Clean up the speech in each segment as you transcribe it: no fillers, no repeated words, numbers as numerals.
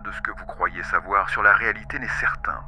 de ce que vous croyez savoir sur la réalité n'est certain.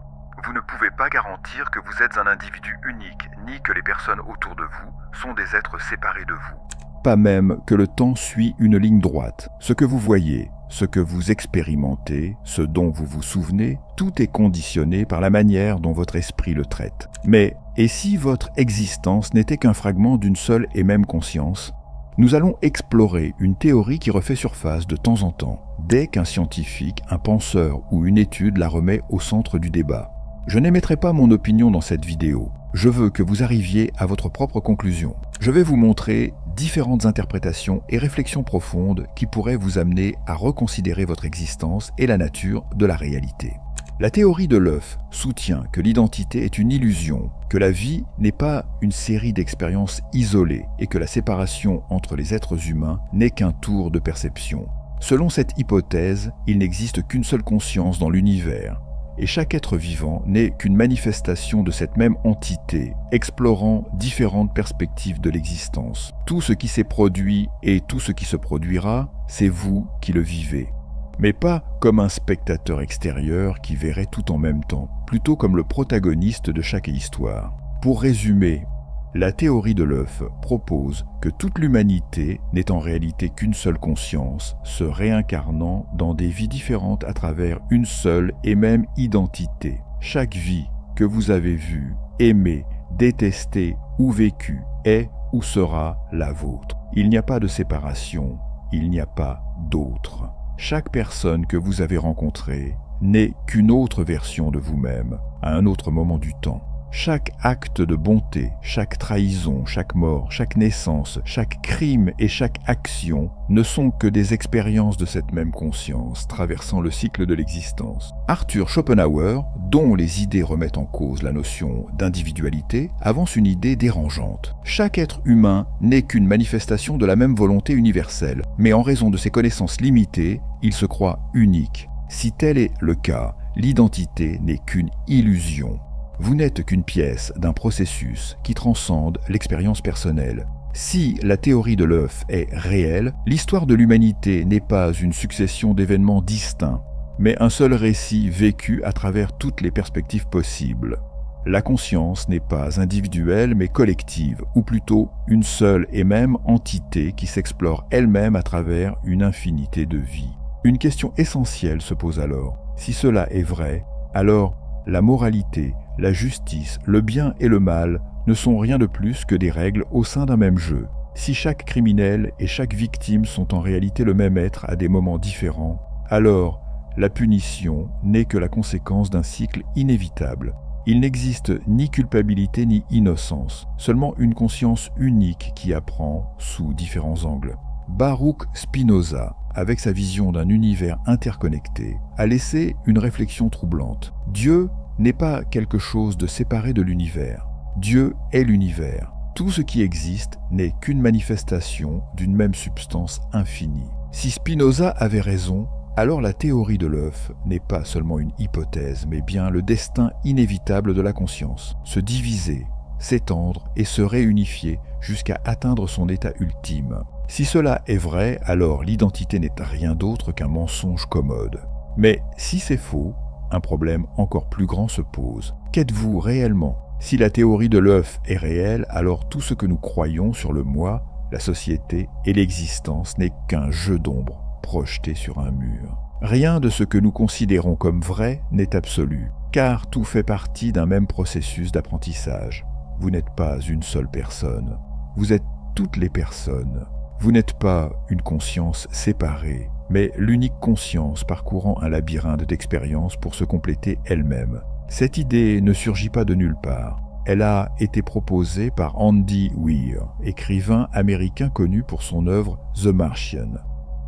Vous ne pouvez pas garantir que vous êtes un individu unique, ni que les personnes autour de vous sont des êtres séparés de vous. Pas même que le temps suit une ligne droite. Ce que vous voyez, ce que vous expérimentez, ce dont vous vous souvenez, tout est conditionné par la manière dont votre esprit le traite. Mais, et si votre existence n'était qu'un fragment d'une seule et même conscience? Nous allons explorer une théorie qui refait surface de temps en temps, dès qu'un scientifique, un penseur ou une étude la remet au centre du débat. Je n'émettrai pas mon opinion dans cette vidéo. Je veux que vous arriviez à votre propre conclusion. Je vais vous montrer différentes interprétations et réflexions profondes qui pourraient vous amener à reconsidérer votre existence et la nature de la réalité. La théorie de l'œuf soutient que l'identité est une illusion, que la vie n'est pas une série d'expériences isolées et que la séparation entre les êtres humains n'est qu'un tour de perception. Selon cette hypothèse, il n'existe qu'une seule conscience dans l'univers, et chaque être vivant n'est qu'une manifestation de cette même entité, explorant différentes perspectives de l'existence. Tout ce qui s'est produit et tout ce qui se produira, c'est vous qui le vivez. Mais pas comme un spectateur extérieur qui verrait tout en même temps, plutôt comme le protagoniste de chaque histoire. Pour résumer, la théorie de l'œuf propose que toute l'humanité n'est en réalité qu'une seule conscience, se réincarnant dans des vies différentes à travers une seule et même identité. Chaque vie que vous avez vue, aimée, détestée ou vécue est ou sera la vôtre. Il n'y a pas de séparation, il n'y a pas d'autre. Chaque personne que vous avez rencontrée n'est qu'une autre version de vous-même, à un autre moment du temps. Chaque acte de bonté, chaque trahison, chaque mort, chaque naissance, chaque crime et chaque action ne sont que des expériences de cette même conscience, traversant le cycle de l'existence. Arthur Schopenhauer, dont les idées remettent en cause la notion d'individualité, avance une idée dérangeante. Chaque être humain n'est qu'une manifestation de la même volonté universelle, mais en raison de ses connaissances limitées, il se croit unique. Si tel est le cas, l'identité n'est qu'une illusion. Vous n'êtes qu'une pièce d'un processus qui transcende l'expérience personnelle. Si la théorie de l'œuf est réelle, l'histoire de l'humanité n'est pas une succession d'événements distincts, mais un seul récit vécu à travers toutes les perspectives possibles. La conscience n'est pas individuelle mais collective, ou plutôt une seule et même entité qui s'explore elle-même à travers une infinité de vies. Une question essentielle se pose alors. Si cela est vrai, alors la moralité, la justice, le bien et le mal ne sont rien de plus que des règles au sein d'un même jeu. Si chaque criminel et chaque victime sont en réalité le même être à des moments différents, alors la punition n'est que la conséquence d'un cycle inévitable. Il n'existe ni culpabilité ni innocence, seulement une conscience unique qui apprend sous différents angles. Baruch Spinoza, avec sa vision d'un univers interconnecté, a laissé une réflexion troublante. Dieu n'est pas quelque chose de séparé de l'univers. Dieu est l'univers. Tout ce qui existe n'est qu'une manifestation d'une même substance infinie. Si Spinoza avait raison, alors la théorie de l'œuf n'est pas seulement une hypothèse, mais bien le destin inévitable de la conscience. Se diviser, s'étendre et se réunifier jusqu'à atteindre son état ultime. Si cela est vrai, alors l'identité n'est rien d'autre qu'un mensonge commode. Mais si c'est faux, un problème encore plus grand se pose. Qu'êtes-vous réellement? Si la théorie de l'œuf est réelle, alors tout ce que nous croyons sur le moi, la société et l'existence n'est qu'un jeu d'ombre projeté sur un mur. Rien de ce que nous considérons comme vrai n'est absolu, car tout fait partie d'un même processus d'apprentissage. Vous n'êtes pas une seule personne, vous êtes toutes les personnes. Vous n'êtes pas une conscience séparée, mais l'unique conscience parcourant un labyrinthe d'expériences pour se compléter elle-même. Cette idée ne surgit pas de nulle part. Elle a été proposée par Andy Weir, écrivain américain connu pour son œuvre The Martian.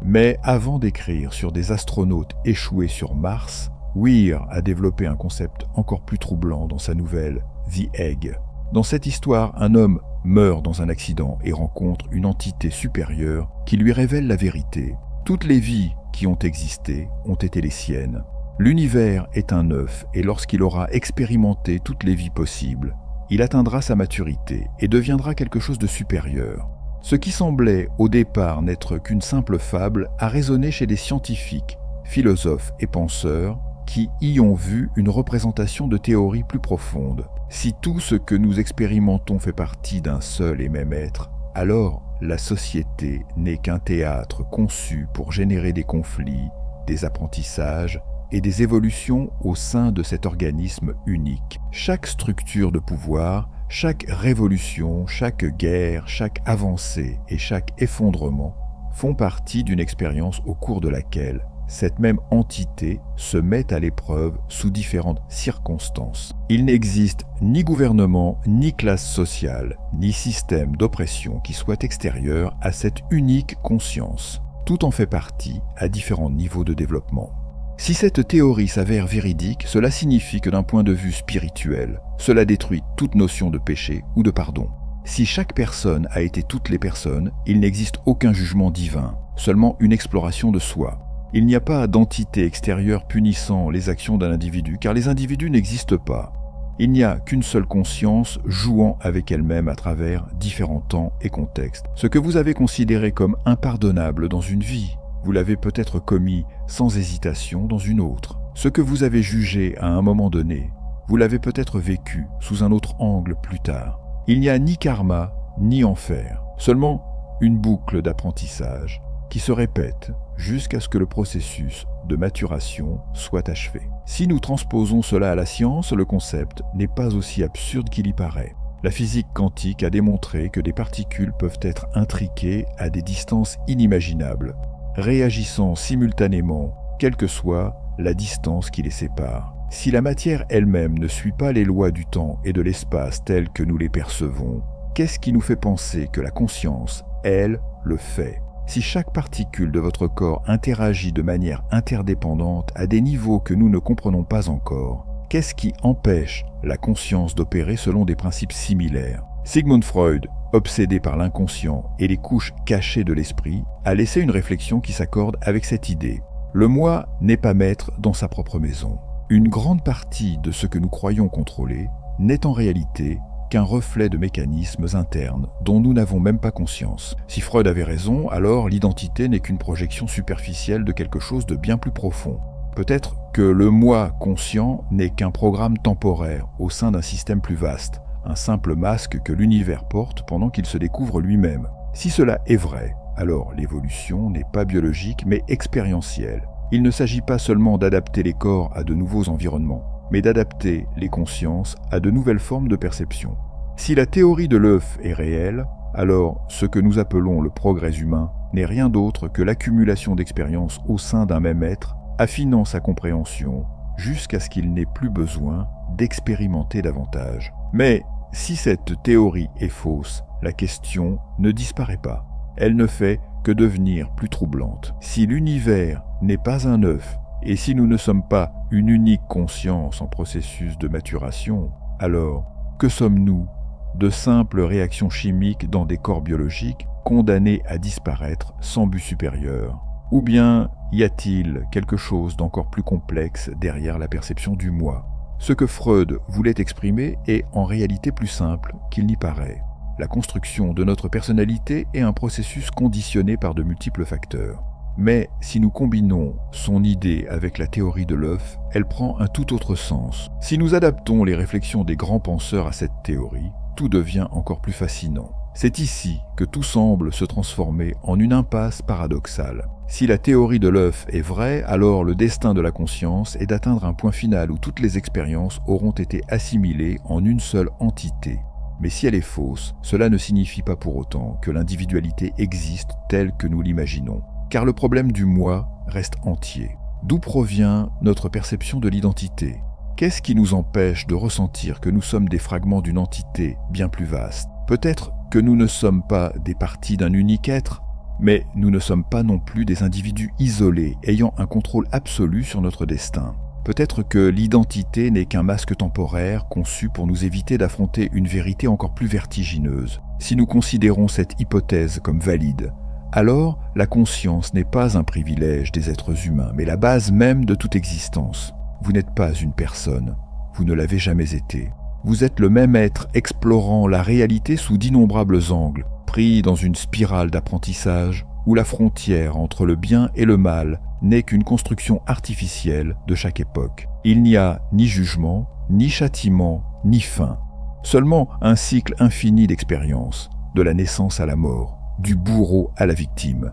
Mais avant d'écrire sur des astronautes échoués sur Mars, Weir a développé un concept encore plus troublant dans sa nouvelle The Egg. Dans cette histoire, un homme meurt dans un accident et rencontre une entité supérieure qui lui révèle la vérité. Toutes les vies qui ont existé ont été les siennes. L'univers est un œuf et lorsqu'il aura expérimenté toutes les vies possibles, il atteindra sa maturité et deviendra quelque chose de supérieur. Ce qui semblait au départ n'être qu'une simple fable a résonné chez des scientifiques, philosophes et penseurs qui y ont vu une représentation de théorie plus profonde. Si tout ce que nous expérimentons fait partie d'un seul et même être, alors la société n'est qu'un théâtre conçu pour générer des conflits, des apprentissages et des évolutions au sein de cet organisme unique. Chaque structure de pouvoir, chaque révolution, chaque guerre, chaque avancée et chaque effondrement font partie d'une expérience au cours de laquelle cette même entité se met à l'épreuve sous différentes circonstances. Il n'existe ni gouvernement, ni classe sociale, ni système d'oppression qui soit extérieur à cette unique conscience. Tout en fait partie à différents niveaux de développement. Si cette théorie s'avère véridique, cela signifie que d'un point de vue spirituel, cela détruit toute notion de péché ou de pardon. Si chaque personne a été toutes les personnes, il n'existe aucun jugement divin, seulement une exploration de soi. Il n'y a pas d'entité extérieure punissant les actions d'un individu, car les individus n'existent pas. Il n'y a qu'une seule conscience jouant avec elle-même à travers différents temps et contextes. Ce que vous avez considéré comme impardonnable dans une vie, vous l'avez peut-être commis sans hésitation dans une autre. Ce que vous avez jugé à un moment donné, vous l'avez peut-être vécu sous un autre angle plus tard. Il n'y a ni karma, ni enfer, seulement une boucle d'apprentissage qui se répète jusqu'à ce que le processus de maturation soit achevé. Si nous transposons cela à la science, le concept n'est pas aussi absurde qu'il y paraît. La physique quantique a démontré que des particules peuvent être intriquées à des distances inimaginables, réagissant simultanément, quelle que soit la distance qui les sépare. Si la matière elle-même ne suit pas les lois du temps et de l'espace telles que nous les percevons, qu'est-ce qui nous fait penser que la conscience, elle, le fait ? Si chaque particule de votre corps interagit de manière interdépendante à des niveaux que nous ne comprenons pas encore, qu'est-ce qui empêche la conscience d'opérer selon des principes similaires ? Sigmund Freud, obsédé par l'inconscient et les couches cachées de l'esprit, a laissé une réflexion qui s'accorde avec cette idée. Le moi n'est pas maître dans sa propre maison. Une grande partie de ce que nous croyons contrôler n'est en réalité qu'un reflet de mécanismes internes dont nous n'avons même pas conscience. Si Freud avait raison, alors l'identité n'est qu'une projection superficielle de quelque chose de bien plus profond. Peut-être que le moi conscient n'est qu'un programme temporaire au sein d'un système plus vaste, un simple masque que l'univers porte pendant qu'il se découvre lui-même. Si cela est vrai, alors l'évolution n'est pas biologique mais expérientielle. Il ne s'agit pas seulement d'adapter les corps à de nouveaux environnements, mais d'adapter les consciences à de nouvelles formes de perception. Si la théorie de l'œuf est réelle, alors ce que nous appelons le progrès humain n'est rien d'autre que l'accumulation d'expériences au sein d'un même être, affinant sa compréhension jusqu'à ce qu'il n'ait plus besoin d'expérimenter davantage. Mais si cette théorie est fausse, la question ne disparaît pas. Elle ne fait que devenir plus troublante. Si l'univers n'est pas un œuf, et si nous ne sommes pas une unique conscience en processus de maturation, alors que sommes-nous? De simples réactions chimiques dans des corps biologiques condamnés à disparaître sans but supérieur? Ou bien y a-t-il quelque chose d'encore plus complexe derrière la perception du moi? Ce que Freud voulait exprimer est en réalité plus simple qu'il n'y paraît. La construction de notre personnalité est un processus conditionné par de multiples facteurs. Mais si nous combinons son idée avec la théorie de l'œuf, elle prend un tout autre sens. Si nous adaptons les réflexions des grands penseurs à cette théorie, tout devient encore plus fascinant. C'est ici que tout semble se transformer en une impasse paradoxale. Si la théorie de l'œuf est vraie, alors le destin de la conscience est d'atteindre un point final où toutes les expériences auront été assimilées en une seule entité. Mais si elle est fausse, cela ne signifie pas pour autant que l'individualité existe telle que nous l'imaginons. Car le problème du moi reste entier. D'où provient notre perception de l'identité? Qu'est-ce qui nous empêche de ressentir que nous sommes des fragments d'une entité bien plus vaste? Peut-être que nous ne sommes pas des parties d'un unique être, mais nous ne sommes pas non plus des individus isolés ayant un contrôle absolu sur notre destin. Peut-être que l'identité n'est qu'un masque temporaire conçu pour nous éviter d'affronter une vérité encore plus vertigineuse. Si nous considérons cette hypothèse comme valide, alors la conscience n'est pas un privilège des êtres humains, mais la base même de toute existence. Vous n'êtes pas une personne, vous ne l'avez jamais été. Vous êtes le même être explorant la réalité sous d'innombrables angles, pris dans une spirale d'apprentissage où la frontière entre le bien et le mal n'est qu'une construction artificielle de chaque époque. Il n'y a ni jugement, ni châtiment, ni fin. Seulement un cycle infini d'expériences, de la naissance à la mort, du bourreau à la victime.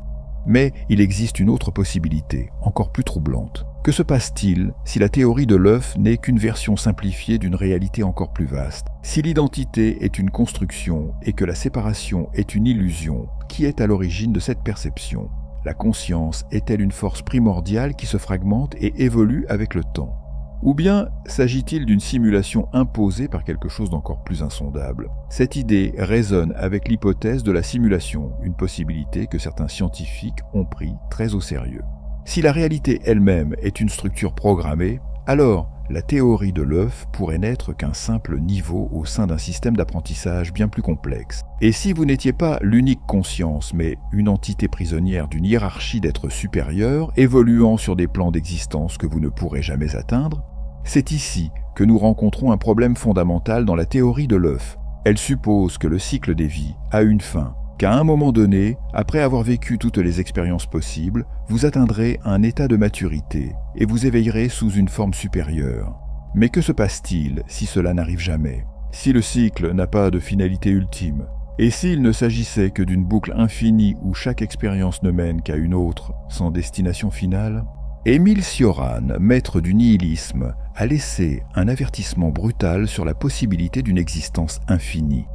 Mais il existe une autre possibilité, encore plus troublante. Que se passe-t-il si la théorie de l'œuf n'est qu'une version simplifiée d'une réalité encore plus vaste? Si l'identité est une construction et que la séparation est une illusion, qui est à l'origine de cette perception? La conscience est-elle une force primordiale qui se fragmente et évolue avec le temps? Ou bien s'agit-il d'une simulation imposée par quelque chose d'encore plus insondable? Cette idée résonne avec l'hypothèse de la simulation, une possibilité que certains scientifiques ont pris très au sérieux. Si la réalité elle-même est une structure programmée, alors la théorie de l'œuf pourrait n'être qu'un simple niveau au sein d'un système d'apprentissage bien plus complexe. Et si vous n'étiez pas l'unique conscience, mais une entité prisonnière d'une hiérarchie d'êtres supérieurs, évoluant sur des plans d'existence que vous ne pourrez jamais atteindre, c'est ici que nous rencontrons un problème fondamental dans la théorie de l'œuf. Elle suppose que le cycle des vies a une fin, qu'à un moment donné, après avoir vécu toutes les expériences possibles, vous atteindrez un état de maturité et vous éveillerez sous une forme supérieure. Mais que se passe-t-il si cela n'arrive jamais? Si le cycle n'a pas de finalité ultime? Et s'il ne s'agissait que d'une boucle infinie où chaque expérience ne mène qu'à une autre, sans destination finale? Émile Cioran, maître du nihilisme, a laissé un avertissement brutal sur la possibilité d'une existence infinie.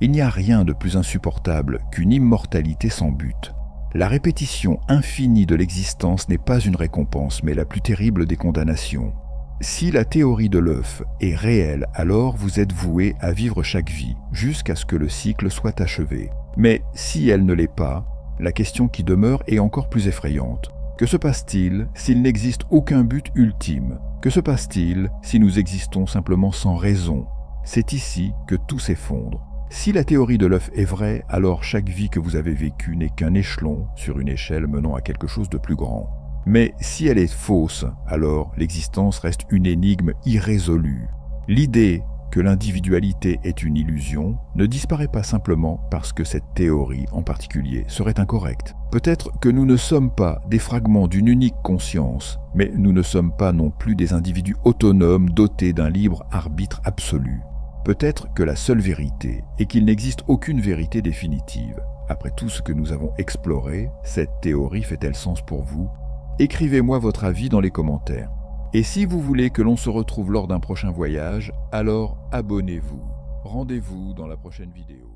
Il n'y a rien de plus insupportable qu'une immortalité sans but. La répétition infinie de l'existence n'est pas une récompense, mais la plus terrible des condamnations. Si la théorie de l'œuf est réelle, alors vous êtes voué à vivre chaque vie, jusqu'à ce que le cycle soit achevé. Mais si elle ne l'est pas, la question qui demeure est encore plus effrayante. Que se passe-t-il s'il n'existe aucun but ultime? Que se passe-t-il si nous existons simplement sans raison? C'est ici que tout s'effondre. Si la théorie de l'œuf est vraie, alors chaque vie que vous avez vécue n'est qu'un échelon sur une échelle menant à quelque chose de plus grand. Mais si elle est fausse, alors l'existence reste une énigme irrésolue. L'idée que l'individualité est une illusion ne disparaît pas simplement parce que cette théorie en particulier serait incorrecte. Peut-être que nous ne sommes pas des fragments d'une unique conscience, mais nous ne sommes pas non plus des individus autonomes dotés d'un libre arbitre absolu. Peut-être que la seule vérité est qu'il n'existe aucune vérité définitive. Après tout ce que nous avons exploré, cette théorie fait-elle sens pour vous? Écrivez-moi votre avis dans les commentaires. Et si vous voulez que l'on se retrouve lors d'un prochain voyage, alors abonnez-vous. Rendez-vous dans la prochaine vidéo.